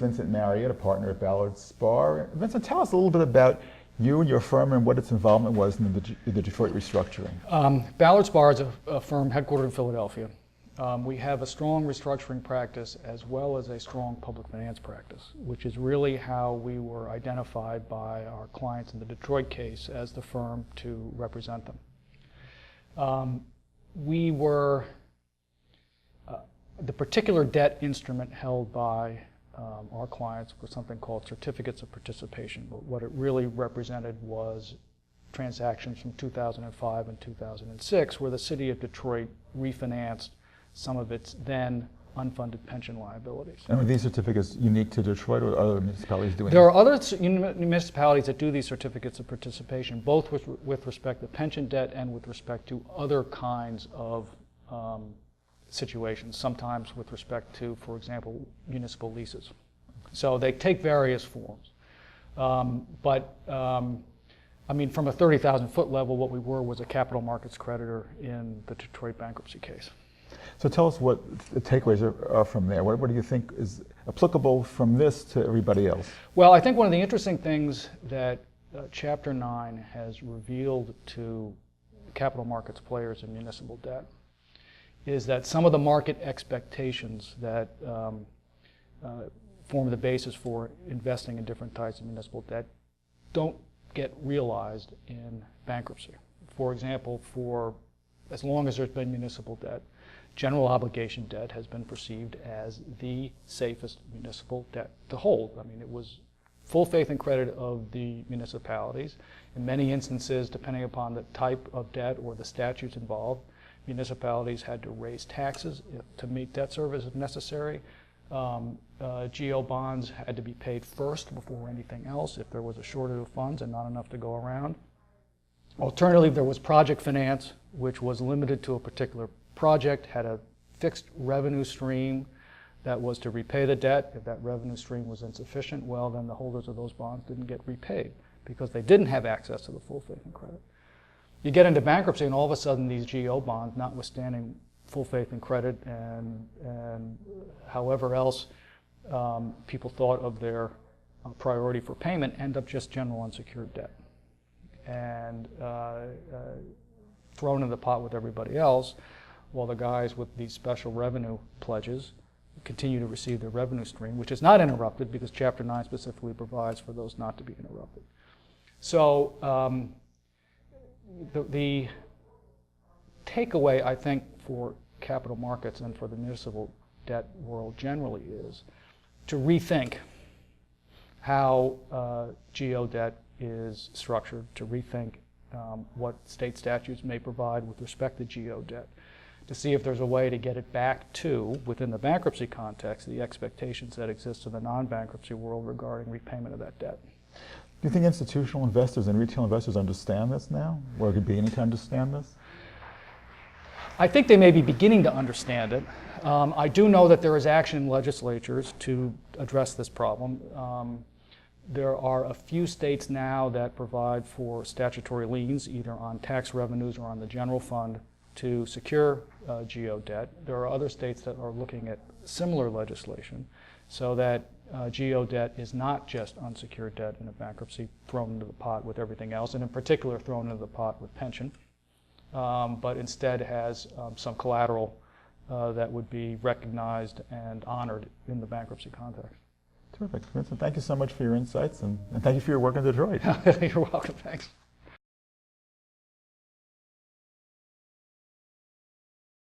Vincent Marriott, a partner at Ballard Spahr. Vincent, tell us a little bit about you and your firm and what its involvement was in the Detroit restructuring. Ballard Spahr is a firm headquartered in Philadelphia. We have a strong restructuring practice as well as a strong public finance practice, which is really how we were identified by our clients in the Detroit case as the firm to represent them. The particular debt instrument held by our clients was something called certificates of participation. But what it really represented was transactions from 2005 and 2006 where the city of Detroit refinanced some of its then unfunded pension liabilities. And are these certificates unique to Detroit or other municipalities doing There are other municipalities that do these certificates of participation, both with respect to pension debt and with respect to other kinds of situations, sometimes with respect to, for example, municipal leases. So they take various forms. I mean, from a 30,000-foot level, what we were was a capital markets creditor in the Detroit bankruptcy case. So tell us what the takeaways are from there. What do you think is applicable from this to everybody else? Well, I think one of the interesting things that Chapter 9 has revealed to capital markets players in municipal debt is that some of the market expectations that form the basis for investing in different types of municipal debt don't get realized in bankruptcy. For example, for as long as there's been municipal debt, general obligation debt has been perceived as the safest municipal debt to hold. I mean, it was full faith and credit of the municipalities. In many instances, depending upon the type of debt or the statutes involved, municipalities had to raise taxes to meet debt service if necessary. GO bonds had to be paid first before anything else if there was a shortage of funds and not enough to go around. Alternatively, there was project finance, which was limited to a particular project, had a fixed revenue stream that was to repay the debt. If that revenue stream was insufficient, well, then the holders of those bonds didn't get repaid because they didn't have access to the full faith and credit. You get into bankruptcy and all of a sudden these GO bonds, notwithstanding full faith and credit and however else people thought of their priority for payment, end up just general unsecured debt and thrown in the pot with everybody else, while the guys with these special revenue pledges continue to receive their revenue stream, which is not interrupted because Chapter 9 specifically provides for those not to be interrupted. So the takeaway, I think, for capital markets and for the municipal debt world generally is to rethink how GO debt is structured, to rethink what state statutes may provide with respect to GO debt, to see if there's a way to get it back to, within the bankruptcy context, the expectations that exist in the non-bankruptcy world regarding repayment of that debt. Do you think institutional investors and retail investors understand this now, or are beginning to understand this? I think they may be beginning to understand it. I do know that there is action in legislatures to address this problem. There are a few states now that provide for statutory liens, either on tax revenues or on the general fund, to secure GO debt. There are other states that are looking at similar legislation so that GO debt is not just unsecured debt in a bankruptcy thrown into the pot with everything else, and in particular thrown into the pot with pension, but instead has some collateral that would be recognized and honored in the bankruptcy context. Terrific. Vincent, thank you so much for your insights, and thank you for your work in Detroit. You're welcome. Thanks.